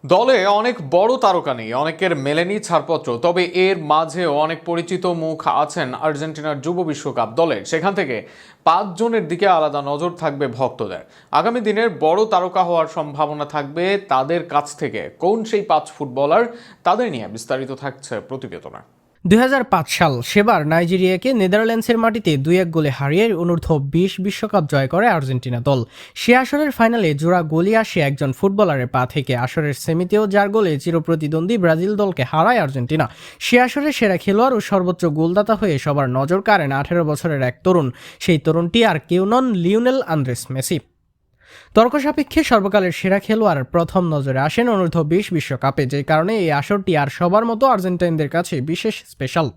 দলে অনেক বড় তারকা নেই, অনেকের মেলেনি ছাড়পত্র। তবে এর মাঝেও অনেক পরিচিত মুখ আছেন আর্জেন্টিনার যুব বিশ্বকাপ দলের। সেখান থেকে 5 জনের দিকে আলাদা নজর থাকবে ভক্তদের। আগামী দিনের বড় তারকা হওয়ার সম্ভাবনা থাকবে তাদের কাছ থেকে। কোন সেই 5 ফুটবলার, তাদের নিয়ে বিস্তারিত থাকছে প্রতিবেদনে। 2005 সাল সেবার নাইজেরিয়াকে নেদারল্যান্ডসের মাটিতে 2-1 গোলে হারিয়ে অনূর্ধ্ব-20 বিশ্বকাপ জয় করে আর্জেন্টিনা দল। সে আসরের ফাইনালে জোড়া গোলই আসে একজন ফুটবলারের পা থেকে। আসরের সেমিতেও যার গোলে চিরপ্রতিদ্বন্দ্বী ব্রাজিল দলকে হারায় আর্জেন্টিনা। সে আসরে সেরা খেলোয়াড় ও সর্বোচ্চ গোলদাতা হয়ে সবার নজর কাড়েন 18 বছরের এক তরুণ। সেই তরুণটি আর কেউ নন, লিওনেল আন্দ্রেস মেসি। তর্ক সাপেক্ষে সর্বকালের সেরা খেলোয়াড় প্রথম নজরে আসেন অনূর্ধ্ব-20 বিশ্বকাপে, যে কারণে এই আসরটি আর সবার মতো আর্জেন্টাইনদের কাছে বিশেষ স্পেশাল।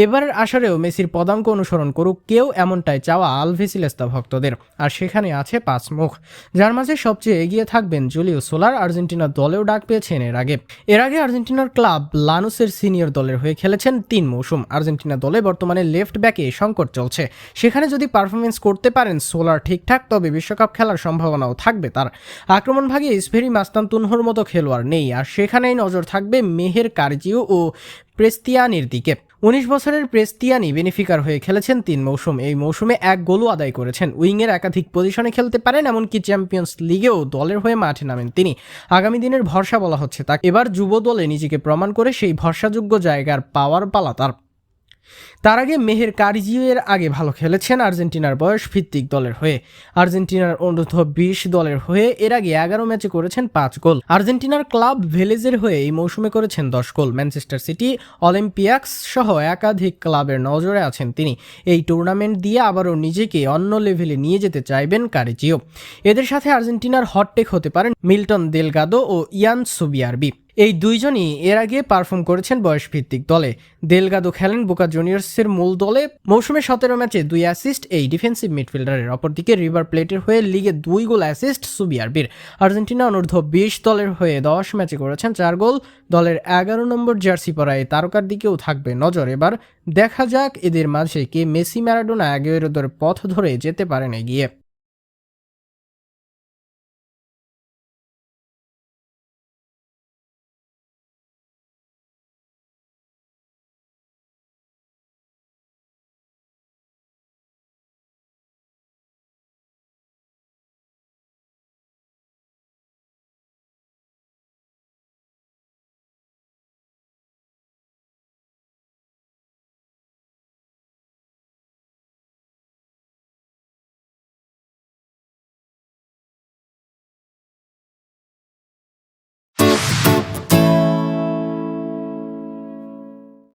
এবারের আসরেও মেসির পদাঙ্ক অনুসরণ করুক কেউ, এমনটাই চাওয়া আলভিসিলেস্তা ভক্তদের। আর সেখানে আছে 5 মুখ, যার মাঝে সবচেয়ে এগিয়ে থাকবেন জুলিও সোলার। আর্জেন্টিনা দলেও ডাক পেয়েছেন এর আগে আর্জেন্টিনার ক্লাব লানুসের সিনিয়র দলের হয়ে খেলেছেন 3 মৌসুম। আর্জেন্টিনা দলে বর্তমানে লেফট ব্যাকে সংকট চলছে। সেখানে যদি পারফরমেন্স করতে পারেন সোলার ঠিকঠাক, তবে বিশ্বকাপ খেলার সম্ভাবনাও থাকবে তার। আক্রমণভাগে স্পেরি মাস্তানতুনহোর মতো খেলোয়াড় নেই, আর সেখানেই নজর থাকবে মেহের কারজিও ও প্রেস্তিয়ানির দিকে। 19 বছরের প্রেস্তিয়ানি বেনিফিকার হয়ে খেলেছেন 3 মৌসুম। এই মৌসুমে 1 গোলও আদায় করেছেন। উইংয়ের একাধিক পজিশনে খেলতে পারেন, এমনকি চ্যাম্পিয়ন্স লিগেও দলের হয়ে মাঠে নামেন তিনি। আগামী দিনের ভরসা বলা হচ্ছে তাকে। এবার যুব দলে নিজেকে প্রমাণ করে সেই ভরসাযোগ্য জায়গার পাওয়ার পালা তার আগে মেহের কারিজিও এর আগে ভালো খেলেছেন আর্জেন্টিনার বয়স ভিত্তিক দলের হয়ে। আর্জেন্টিনার অনূর্ধ্ব-20 দলের হয়ে এর আগে 11 ম্যাচে করেছেন 5 গোল। আর্জেন্টিনার ক্লাব ভেলেজের হয়ে এই মৌসুমে করেছেন 10 গোল। ম্যানচেস্টার সিটি, অলিম্পিয়াক্স সহ একাধিক ক্লাবের নজরে আছেন তিনি। এই টুর্নামেন্ট দিয়ে আবারও নিজেকে অন্য লেভেলে নিয়ে যেতে চাইবেন কারিজিও। এদের সাথে আর্জেন্টিনার হটটেক হতে পারেন মিল্টন দেলগাদো ও ইয়ান সুবিয়ারবি। এই দুইজনই এর আগে পারফর্ম করেছেন বয়সভিত্তিক দলে। দেলগাদো খেলেন বোকা জুনিয়র্সের মূল দলে। মৌসুমে 17 ম্যাচে 2 অ্যাসিস্ট এই ডিফেন্সিভ মিডফিল্ডারের। অপরদিকে রিভার প্লেটের হয়ে লিগে 2 গোল অ্যাসিস্ট সুবিয়ারবির। আর্জেন্টিনা অনূর্ধ্ব-20 দলের হয়ে 10 ম্যাচে করেছেন 4 গোল। দলের 11 নম্বর জার্সি পরা এই তারকার দিকেও থাকবে নজর। এবার দেখা যাক এদের মাঝে কে মেসি, ম্যারাডোনা, আগুয়েরোদের পথ ধরে যেতে পারেন এগিয়ে।